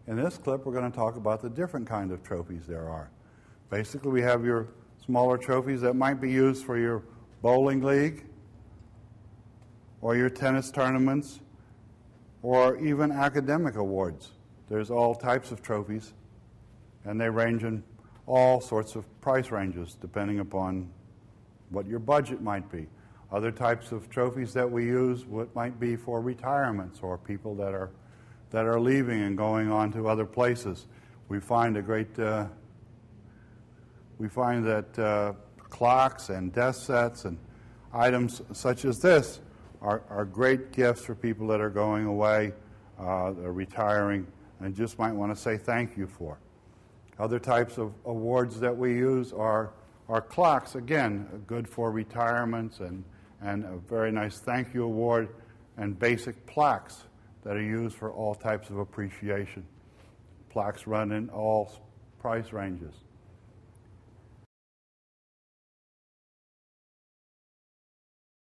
In this clip, we're going to talk about the different kinds of trophies there are. Basically, we have your smaller trophies that might be used for your bowling league or your tennis tournaments or even academic awards. There's all types of trophies, and they range in all sorts of price ranges depending upon what your budget might be. Other types of trophies that we use might be for retirements or people that are leaving and going on to other places. We find that clocks and desk sets and items such as this are great gifts for people that are going away, they're retiring, and just might want to say thank you for. Other types of awards that we use are clocks, again, good for retirements and a very nice thank you award, and basic plaques that are used for all types of appreciation. Plaques run in all price ranges.